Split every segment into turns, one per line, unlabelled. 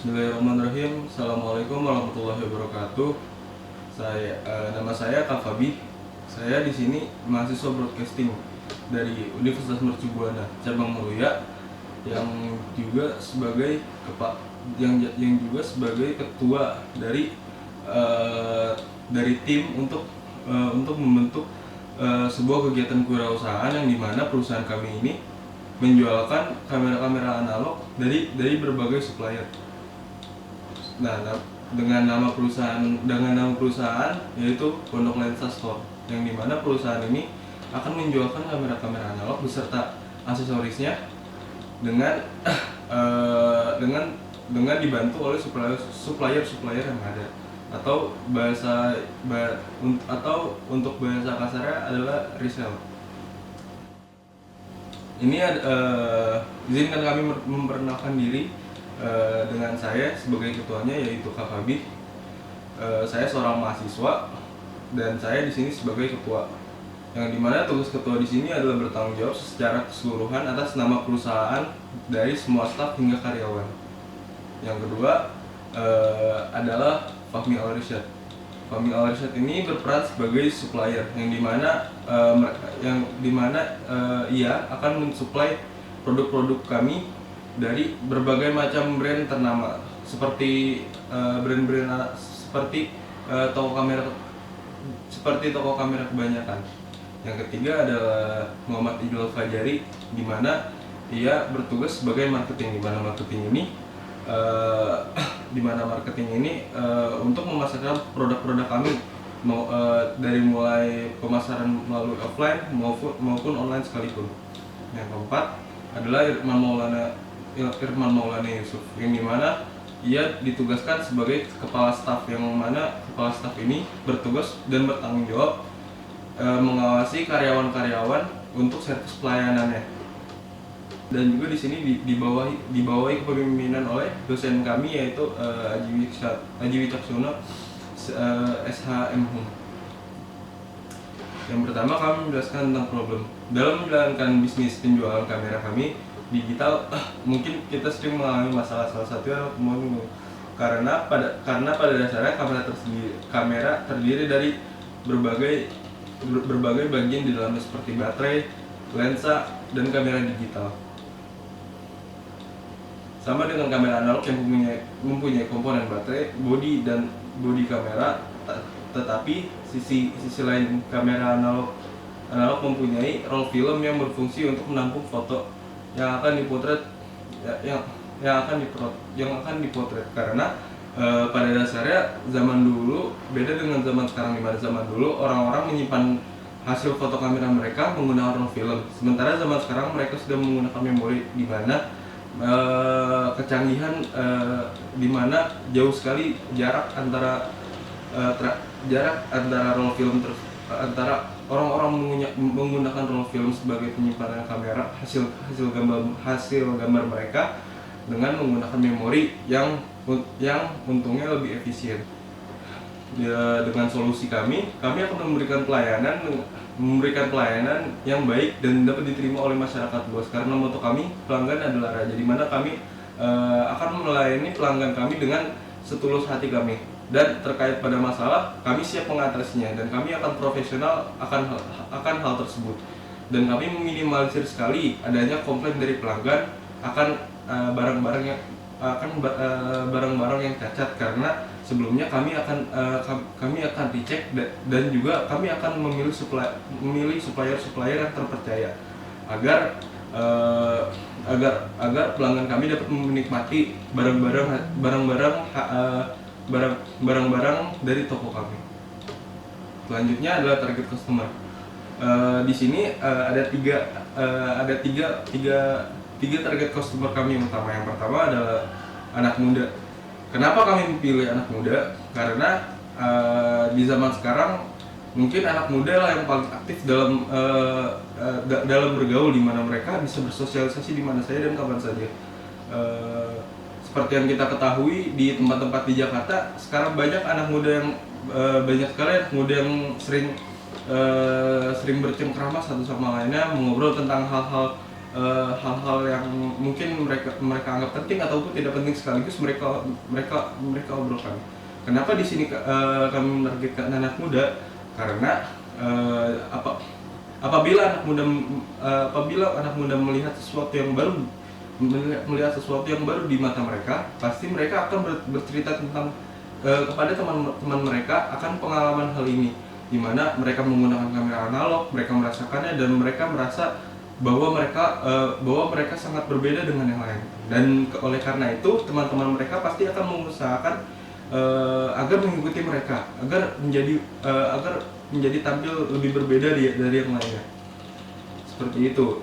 Bismillahirrahmanirrahim. Assalamualaikum warahmatullahi wabarakatuh. Nama saya Kak Fabi. Saya di sini mahasiswa broadcasting dari Universitas Mercu Buana cabang Meruya, yang juga sebagai ketua dari tim untuk membentuk sebuah kegiatan kewirausahaan yang dimana perusahaan kami ini menjualkan kamera-kamera analog dari berbagai supplier. Nah, dengan nama perusahaan yaitu Pondok Lensa Store, yang dimana perusahaan ini akan menjualkan kamera-kamera analog beserta aksesorisnya dengan dengan dibantu oleh supplier yang ada, atau untuk bahasa kasarnya adalah reseller. Izinkan kami memperkenalkan diri dengan saya sebagai ketuanya, yaitu Kak Fabi. Saya seorang mahasiswa dan saya di sini sebagai ketua. Yang dimana tugas ketua di sini adalah bertanggung jawab secara keseluruhan atas nama perusahaan dari semua staf hingga karyawan. Yang kedua adalah Fahmi Al-Irsyad. Fahmi Al-Irsyad ini berperan sebagai supplier, yang dimana ia akan mensuplai produk-produk kami dari berbagai macam brand ternama, seperti brand-brand seperti toko kamera kebanyakan. Yang ketiga adalah Muhammad Iqbal Fajari, di mana ia bertugas sebagai marketing, di mana marketing ini untuk memasarkan produk-produk kami, dari mulai pemasaran melalui offline maupun online sekalipun. Yang keempat adalah Irman Maulana Yusuf, yang dimana ia ditugaskan sebagai kepala staf, yang mana kepala staf ini bertugas dan bertanggung jawab mengawasi karyawan-karyawan untuk servis pelayanannya. Dan juga di sini dibawahi kepemimpinan oleh dosen kami, yaitu Aji Wicaksono, SHM. Yang pertama, kami menjelaskan tentang problem dalam menjalankan bisnis penjualan kamera kami digital. Mungkin kita sering mengalami masalah, salah satunya karena pada dasarnya kamera terdiri dari berbagai bagian di dalamnya, seperti baterai, lensa, dan kamera digital. Sama dengan kamera analog yang mempunyai komponen baterai, bodi kamera, tetapi sisi lain kamera analog mempunyai roll film yang berfungsi untuk menampung foto yang akan dipotret. Karena pada dasarnya zaman dulu beda dengan zaman sekarang, di mana zaman dulu orang-orang menyimpan hasil foto kamera mereka menggunakan roll film, sementara zaman sekarang mereka sudah menggunakan memori, di mana kecanggihan di mana jauh sekali jarak antara roll film antara orang-orang menggunakan roll film sebagai penyimpanan kamera hasil gambar mereka dengan menggunakan memori yang untungnya lebih efisien. Dengan solusi kami akan memberikan pelayanan yang baik dan dapat diterima oleh masyarakat luas, karena moto kami, pelanggan adalah raja, di mana kami akan melayani pelanggan kami dengan setulus hati kami, dan terkait pada masalah kami siap mengatasinya, dan kami akan profesional akan hal tersebut. Dan kami meminimalisir sekali adanya komplain dari pelanggan akan barang-barang yang cacat, karena sebelumnya kami akan dicek, dan juga kami akan memilih supplier yang terpercaya, agar pelanggan kami dapat menikmati barang-barang dari toko kami. Selanjutnya adalah target customer. Di sini ada tiga target customer kami yang utama. Yang pertama adalah anak muda. Kenapa kami memilih anak muda? Karena di zaman sekarang mungkin anak muda lah yang paling aktif dalam bergaul, di mana mereka bisa bersosialisasi di mana saja dan kapan saja. Seperti yang kita ketahui, di tempat-tempat di Jakarta sekarang banyak sekali anak muda yang sering bercengkrama satu sama lainnya, mengobrol tentang hal-hal hal-hal yang mungkin mereka anggap penting ataupun tidak penting sekaligus mereka obrolkan. Kenapa di sini kami menargetkan anak muda? Karena apabila anak muda melihat sesuatu yang baru di mata mereka, pasti mereka akan bercerita tentang kepada teman-teman mereka akan pengalaman hal ini, di mana mereka menggunakan kamera analog, mereka merasakannya dan mereka merasa bahwa mereka sangat berbeda dengan yang lain. Dan oleh karena itu teman-teman mereka pasti akan mengusahakan agar mengikuti mereka, agar menjadi tampil lebih berbeda dari yang lainnya. Seperti itu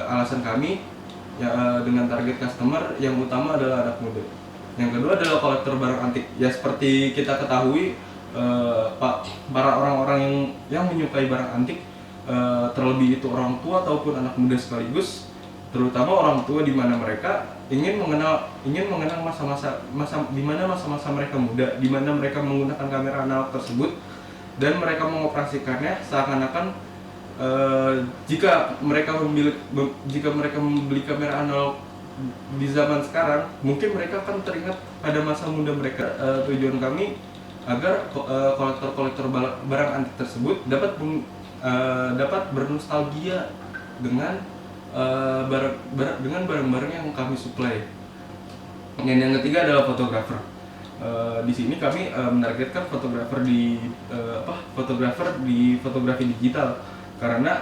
alasan kami dengan target customer yang utama adalah anak muda. Yang kedua adalah kolektor barang antik. Ya seperti kita ketahui, para orang-orang yang menyukai barang antik, terlebih itu orang tua ataupun anak muda sekaligus, terutama orang tua, di mana mereka ingin mengenal masa-masa mereka muda, di mana mereka menggunakan kamera analog tersebut dan mereka mengoperasikannya seakan-akan jika mereka membeli kamera analog di zaman sekarang, mungkin mereka akan teringat pada masa muda mereka. Tujuan kami agar kolektor-kolektor barang antik tersebut dapat bernostalgia dengan barang-barang yang kami suplai. Yang ketiga adalah fotografer. Di sini kami menargetkan fotografer di fotografi digital, karena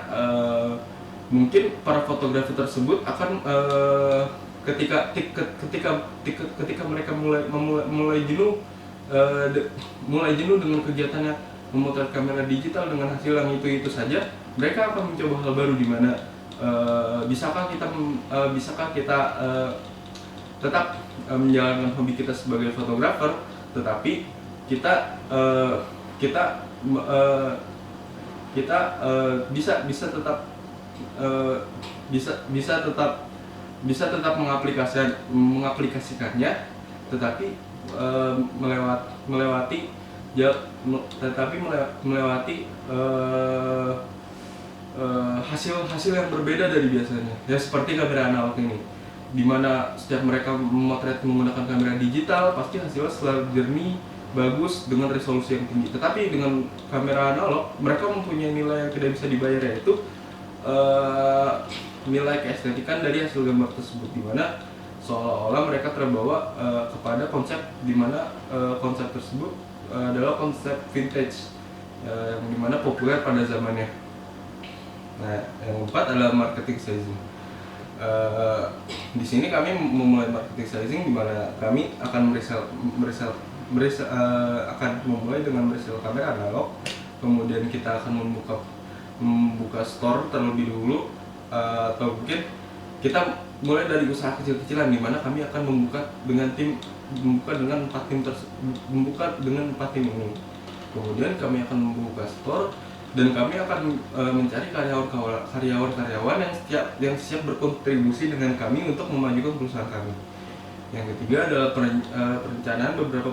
mungkin para fotografer tersebut akan ketika mereka mulai jenuh dengan kegiatannya memotret kamera digital dengan hasil yang itu saja, mereka akan mencoba hal baru, di mana bisakah kita tetap menjalankan hobi kita sebagai fotografer, tetapi kita bisa tetap mengaplikasikannya, tetapi melewati hasil yang berbeda dari biasanya. Ya seperti kamera analog ini, di mana setiap mereka memotret menggunakan kamera digital pasti hasilnya selalu jernih, bagus, dengan resolusi yang tinggi. Tetapi dengan kamera analog mereka mempunyai nilai yang tidak bisa dibayar, yaitu nilai keestetikan dari hasil gambar tersebut, di mana seolah-olah mereka terbawa kepada konsep, di mana konsep tersebut adalah konsep vintage yang dimana populer pada zamannya. Nah, yang keempat adalah marketing sizing. Di sini kami memulai marketing sizing, di mana kami akan akan memulai dengan meresell kamera analog, kemudian kita akan membuka store terlebih dulu, atau mungkin kita mulai dari usaha kecil-kecilan, di mana kami akan membuka dengan 4 tim ini. Kemudian kami akan membuka store dan kami akan mencari karyawan yang siap berkontribusi dengan kami untuk memajukan perusahaan kami. Yang ketiga adalah perencanaan beberapa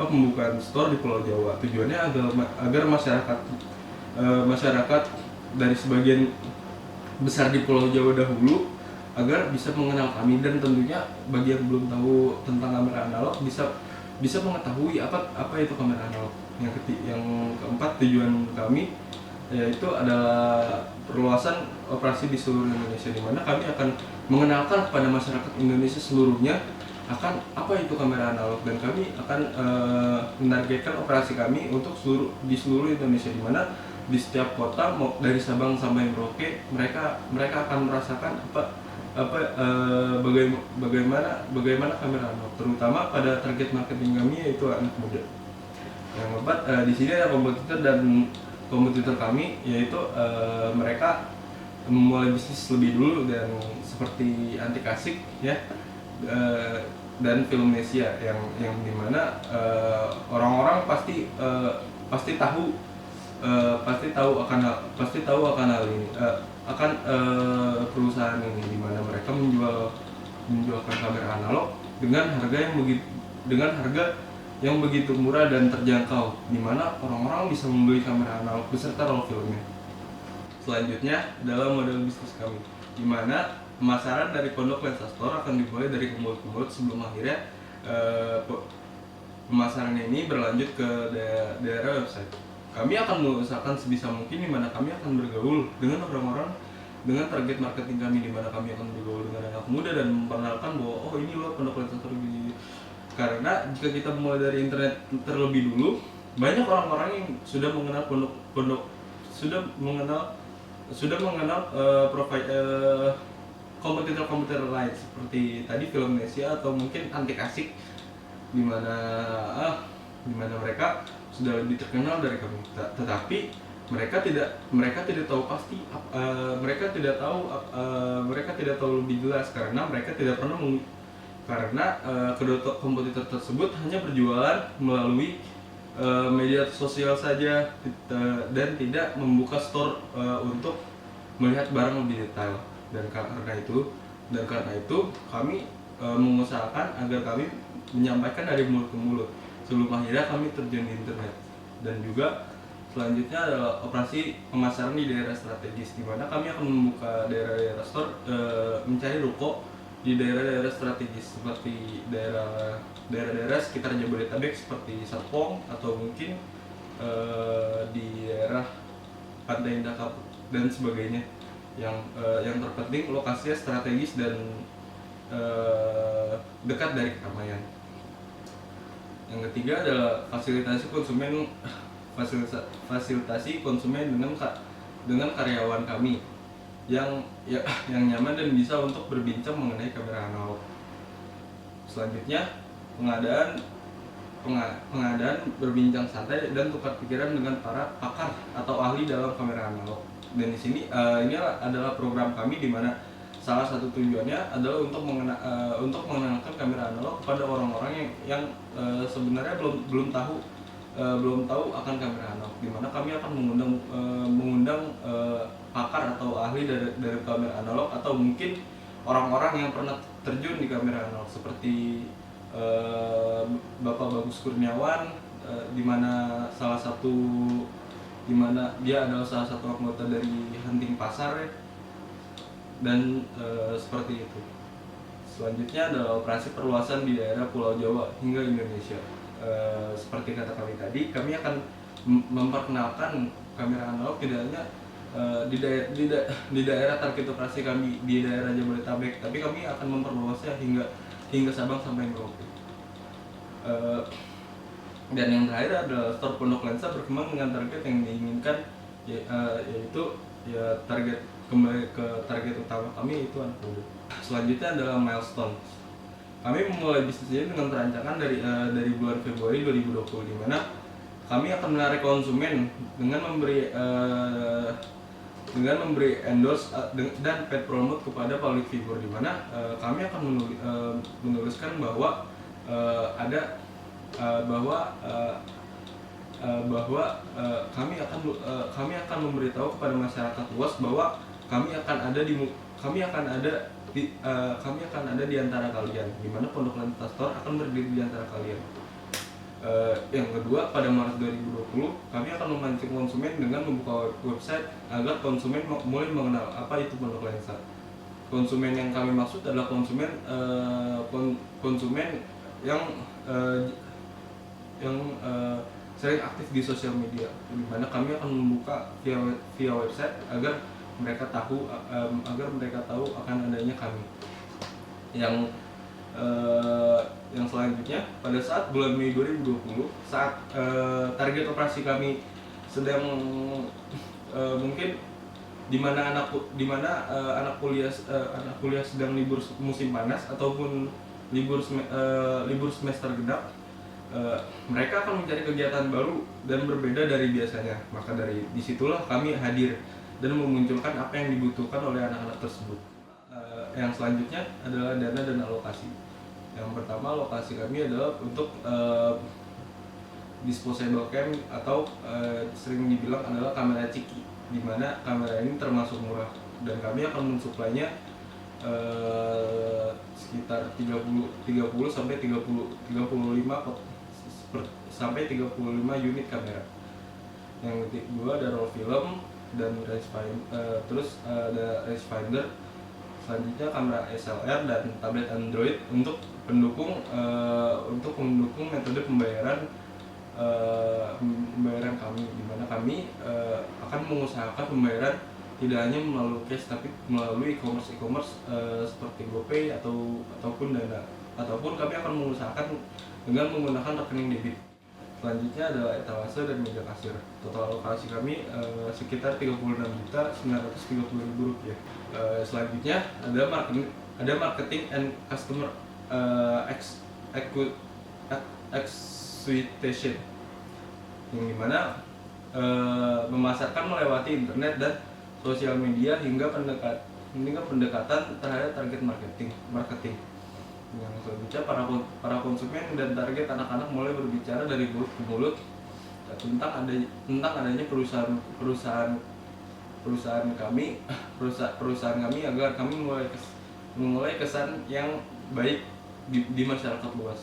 pembukaan store di Pulau Jawa. Tujuannya agar masyarakat dari sebagian besar di Pulau Jawa dahulu agar bisa mengenal kami, dan tentunya bagi yang belum tahu tentang kamera analog bisa mengetahui apa itu kamera analog. Yang keempat tujuan kami yaitu adalah perluasan operasi di seluruh Indonesia, di mana kami akan mengenalkan kepada masyarakat Indonesia seluruhnya akan apa itu kamera analog, dan kami akan menargetkan operasi kami untuk di seluruh Indonesia, di mana di setiap kota dari Sabang sampai Merauke mereka akan merasakan bagaimana kamera analog, terutama pada target marketing kami yaitu anak muda. Yang keempat, di sini ada kompetitor kami, yaitu mereka memulai bisnis lebih dulu, dan seperti Antikasik ya, dan Filmnesia yang dimana orang-orang pasti tahu akan hal ini, akan perusahaan ini, di mana mereka menjualkan kamera analog dengan harga yang begitu murah dan terjangkau, di mana orang-orang bisa membeli kamera analog beserta roll filmnya. Selanjutnya adalah model bisnis kami, di mana pemasaran dari Pondok Lensa Store akan dimulai dari ke mulut sebelum akhirnya pemasaran ini berlanjut ke daerah website. Kami akan mengusahakan sebisa mungkin di mana kami akan bergaul dengan orang-orang dengan target marketing kami, di mana kami akan bergaul dengan anak muda dan memperkenalkan bahwa oh ini loh Pondok Lensa Store gini. Karena jika kita mulai dari internet terlebih dulu, banyak orang-orang yang sudah mengenal pondok sudah mengenal kompetitor lain seperti tadi Filmnesia atau mungkin Antik Asik, di mana mereka sudah lebih terkenal dari kami. Tetapi mereka tidak tahu pasti, mereka tidak tahu lebih jelas karena mereka tidak pernah kedua kompetitor tersebut hanya berjualan melalui media sosial saja dan tidak membuka store untuk melihat barang lebih detail. Dan karena itu kami mengusahakan agar kami menyampaikan dari mulut ke mulut sebelum akhirnya kami terjun di internet. Dan juga selanjutnya adalah operasi pemasaran di daerah strategis, di mana kami akan membuka daerah-daerah store, mencari ruko di daerah-daerah strategis seperti daerah-daerah sekitar Jabodetabek seperti Serpong atau mungkin di daerah Pantai Indah Kapuk dan sebagainya. Yang terpenting lokasinya strategis dan dekat dari keramaian. Yang ketiga adalah fasilitasi konsumen dengan karyawan kami yang nyaman dan bisa untuk berbincang mengenai kamera analog. Selanjutnya pengadaan berbincang santai dan tukar pikiran dengan para pakar atau ahli dalam kamera analog. Dan di sini ini adalah program kami di mana salah satu tujuannya adalah untuk mengenalkan kamera analog kepada orang-orang yang sebenarnya belum tahu akan kamera analog, di mana kami akan mengundang pakar atau ahli dari kamera analog atau mungkin orang-orang yang pernah terjun di kamera analog seperti Bapak Bagus Kurniawan, di mana dia adalah salah satu anggota dari Hunting Pasar ya. Dan seperti itu. Selanjutnya adalah operasi perluasan di daerah Pulau Jawa hingga Indonesia. Seperti kata kami tadi, kami akan memperkenalkan kamera analog tidak hanya di daerah target operasi kami di daerah Jabodetabek, tapi kami akan memperluasnya hingga Sabang sampai Merauke. Dan yang terakhir adalah store Pondok Lensa berkembang dengan target yang diinginkan, yaitu target kembali ke target utama kami itu anak muda. Selanjutnya adalah milestone. Kami memulai bisnis ini dengan perancangan dari bulan Februari 2020, di mana kami akan menarik konsumen dengan memberi endorse dan paid promote kepada public figure, di mana kami akan menuliskan bahwa kami akan memberitahu kepada masyarakat luas bahwa kami akan ada di antara kalian, di mana Pondok Lensa Store akan berdiri di antara kalian. Yang kedua, pada Maret 2020 kami akan memancing konsumen dengan membuka website agar konsumen mulai mengenal apa itu Pondok Lensa. Konsumen yang kami maksud adalah konsumen yang sering aktif di sosial media, di mana kami akan membuka via website agar mereka tahu akan adanya kami. Yang selanjutnya, pada saat bulan Mei 2020, saat target operasi kami sedang mungkin di mana anak kuliah sedang libur musim panas ataupun libur semester genap, mereka akan mencari kegiatan baru dan berbeda dari biasanya. Maka dari disitulah kami hadir dan memunculkan apa yang dibutuhkan oleh anak-anak tersebut. Yang selanjutnya adalah dana dan alokasi. Yang pertama, alokasi kami adalah untuk disposable cam atau sering dibilang adalah kamera ciki, di mana kamera ini termasuk murah dan kami akan mensuplainya sekitar 30 sampai 35 unit kamera. Yang kedua ada roll film, dan terus ada rangefinder, selanjutnya kamera SLR dan tablet Android untuk mendukung metode pembayaran kami, di mana kami akan mengusahakan pembayaran tidak hanya melalui cash tapi melalui e-commerce seperti GoPay ataupun Dana, ataupun kami akan mengusahakan dengan menggunakan rekening debit. Selanjutnya adalah etalase dan meja kasir. Total alokasi kami sekitar Rp36.930.000. Selanjutnya ada marketing and customer acquisition, yang dimana memasarkan melewati internet dan sosial media hingga pendekatan terhadap target marketing. Yang selanjutnya para konsumen dan target anak-anak mulai berbicara dari mulut ke mulut tentang adanya perusahaan kami agar kami memulai kesan yang baik di masyarakat luas.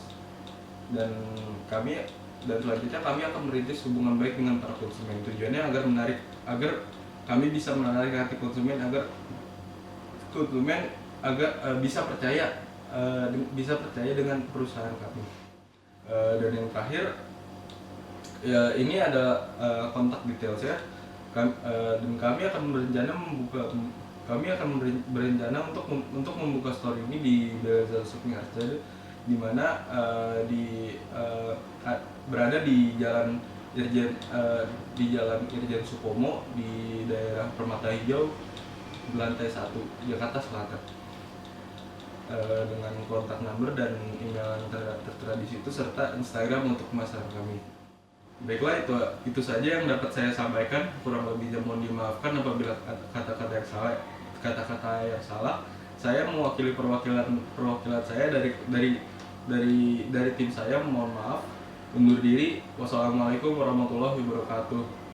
Dan selanjutnya kami akan merintis hubungan baik dengan para konsumen. Tujuannya agar kami bisa menarik hati konsumen, agar bisa percaya dengan perusahaan kami. Dan yang terakhir, ya ini ada kontak detailsnya. Dan kami akan berencana untuk membuka store ini di Beleza Shopping Arcade, di mana berada di Jalan Irjen Supomo di daerah Permata Hijau, lantai 1, Jakarta Selatan. Dengan kontak number dan email yang tertera di situ serta Instagram untuk pemasaran kami. Baiklah, itu saja yang dapat saya sampaikan. Kurang lebihnya mohon dimaafkan apabila kata-kata yang salah. Saya mewakili perwakilan saya dari tim saya, mohon maaf. Undur diri. Wassalamualaikum warahmatullahi wabarakatuh.